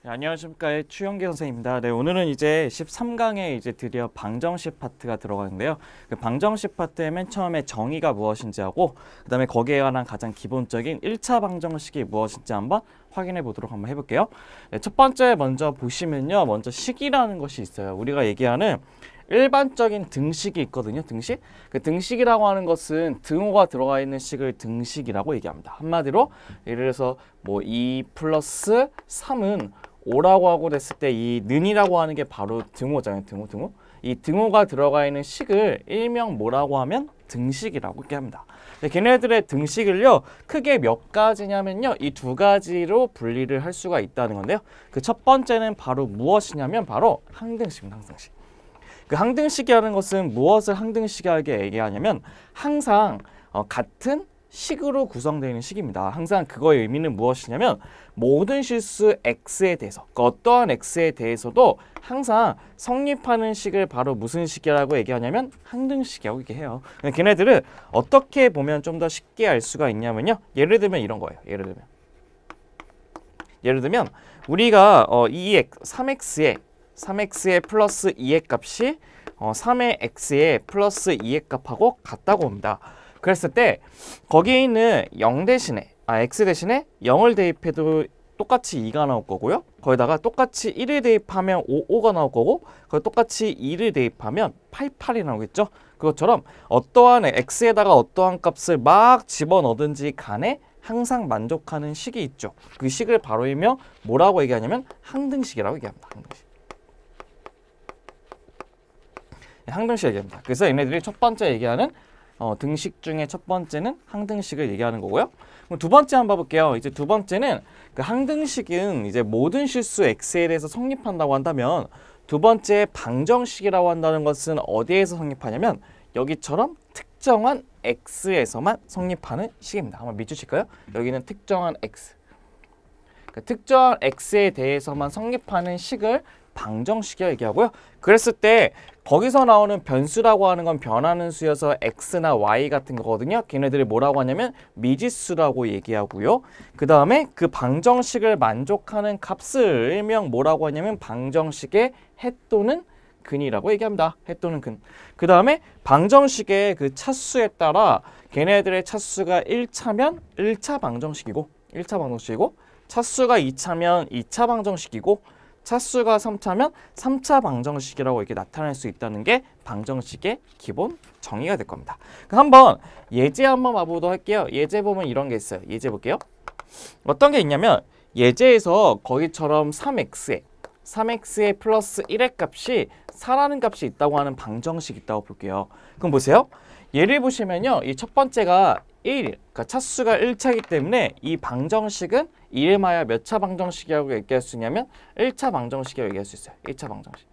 네, 안녕하십니까. 추영기 선생님입니다. 네, 오늘은 이제 13강에 이제 드디어 방정식 파트가 들어가는데요. 그 방정식 파트의 맨 처음에 정의가 무엇인지 하고 그다음에 거기에 관한 가장 기본적인 1차 방정식이 무엇인지 한번 확인해 보도록 한번 해볼게요. 네, 첫 번째 먼저 보시면요. 먼저 식이라는 것이 있어요. 우리가 얘기하는 일반적인 등식이 있거든요. 등식. 그 등식이라고 하는 것은 등호가 들어가 있는 식을 등식이라고 얘기합니다. 한마디로 예를 들어서 뭐 2 플러스 3은 5라고 하고 됐을 때 이 는이라고 하는 게 바로 등호잖아요. 등호. 이 등호가 들어가 있는 식을 일명 뭐라고 하면 등식이라고 얘기합니다. 걔네들의 등식을요 크게 몇 가지냐면요 이 두 가지로 분리를 할 수가 있다는 건데요. 그 첫 번째는 바로 무엇이냐면 바로 항등식입니다. 항등식. 그 항등식이라는 것은 무엇을 항등식이라고 얘기하냐면 항상 같은 식으로 구성되어 있는 식입니다. 항상 그거의 의미는 무엇이냐면 모든 실수 x에 대해서 그 어떠한 x에 대해서도 항상 성립하는 식을 바로 무슨 식이라고 얘기하냐면 항등식이라고 얘기해요. 걔네들은 어떻게 보면 좀 더 쉽게 알 수가 있냐면요. 예를 들면 이런 거예요. 예를 들면 우리가 3x에 플러스 2의 값이 3의 x에 플러스 2의 값하고 같다고 봅니다. 그랬을 때 거기에 있는 0 대신에 x 대신에 0을 대입해도 똑같이 2가 나올 거고요. 거기다가 똑같이 1을 대입하면 5가 나올 거고 거기 똑같이 2를 대입하면 8이 나오겠죠. 그것처럼 어떠한 x에다가 어떠한 값을 막 집어넣든지 간에 항상 만족하는 식이 있죠. 그 식을 바로 일명 뭐라고 얘기하냐면 항등식이라고 얘기합니다. 항등식 얘기합니다. 그래서 얘네들이 첫 번째 얘기하는 등식 중에 첫 번째는 항등식을 얘기하는 거고요. 그럼 두 번째 한번 봐볼게요. 이제 두 번째는 그 항등식은 이제 모든 실수 x에 대해서 성립한다고 한다면 두 번째 방정식이라고 한다는 것은 어디에서 성립하냐면 여기처럼 특정한 x에서만 성립하는 식입니다. 한번 밑주실까요? 여기는 특정한 x. 그 특정한 x에 대해서만 성립하는 식을 방정식이라고 얘기하고요. 그랬을 때 거기서 나오는 변수라고 하는 건 변하는 수여서 x나 y 같은 거거든요. 걔네들이 뭐라고 하냐면 미지수라고 얘기하고요. 그 다음에 그 방정식을 만족하는 값을 일명 뭐라고 하냐면 방정식의 해 또는 근이라고 얘기합니다. 해 또는 근. 그 다음에 방정식의 그 차수에 따라 걔네들의 차수가 1차면 1차 방정식이고 차수가 2차면 2차 방정식이고 차수가 3차면 3차 방정식이라고 이렇게 나타낼 수 있다는 게 방정식의 기본 정의가 될 겁니다. 그럼 한번 예제 한번 봐보도록 할게요. 예제 보면 이런 게 있어요. 예제 볼게요. 어떤 게 있냐면 예제에서 거기처럼 3x에 플러스 1의 값이 4라는 값이 있다고 하는 방정식이 있다고 볼게요. 그럼 보세요. 예를 보시면요. 이 첫 번째가 1, 그러니까 차수가 1차이기 때문에 이 방정식은 이름하여 몇 차 방정식이라고 얘기할 수 있냐면 1차 방정식이라고 얘기할 수 있어요. 1차 방정식.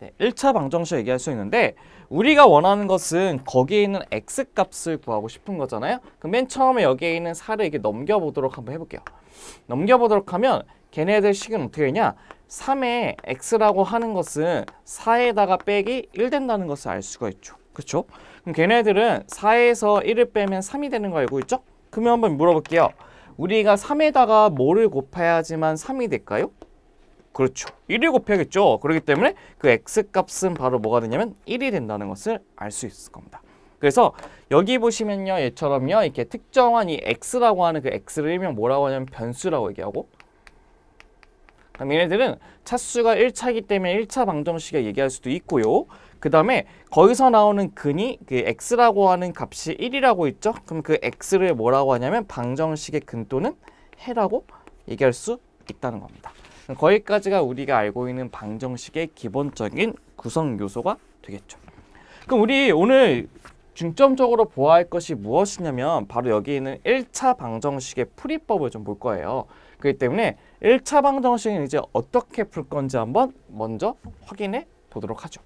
네, 1차 방정식 얘기할 수 있는데 우리가 원하는 것은 거기에 있는 x값을 구하고 싶은 거잖아요. 그럼 맨 처음에 여기에 있는 4를 이렇게 넘겨보도록 한번 해볼게요. 넘겨보도록 하면 걔네들 식은 어떻게 되냐? 3의 x라고 하는 것은 4에다가 빼기 1 된다는 것을 알 수가 있죠. 그렇죠? 그럼 걔네들은 4에서 1을 빼면 3이 되는 거 알고 있죠? 그러면 한번 물어볼게요. 우리가 3에다가 뭐를 곱해야지만 3이 될까요? 그렇죠. 1을 곱해야겠죠. 그렇기 때문에 그 x값은 바로 뭐가 되냐면 1이 된다는 것을 알 수 있을 겁니다. 그래서 여기 보시면요. 얘처럼요. 이렇게 특정한 이 x라고 하는 그 x를 일명 뭐라고 하냐면 변수라고 얘기하고 그럼 얘네들은 차수가 1차이기 때문에 1차 방정식에 얘기할 수도 있고요. 그 다음에 거기서 나오는 근이 그 x라고 하는 값이 1이라고 있죠. 그럼 그 x를 뭐라고 하냐면 방정식의 근 또는 해라고 얘기할 수 있다는 겁니다. 거기까지가 우리가 알고 있는 방정식의 기본적인 구성 요소가 되겠죠. 그럼 우리 오늘 중점적으로 보아야 할 것이 무엇이냐면 바로 여기 있는 1차 방정식의 풀이법을 좀 볼 거예요. 그렇기 때문에 1차 방정식은 이제 어떻게 풀 건지 한번 먼저 확인해 보도록 하죠.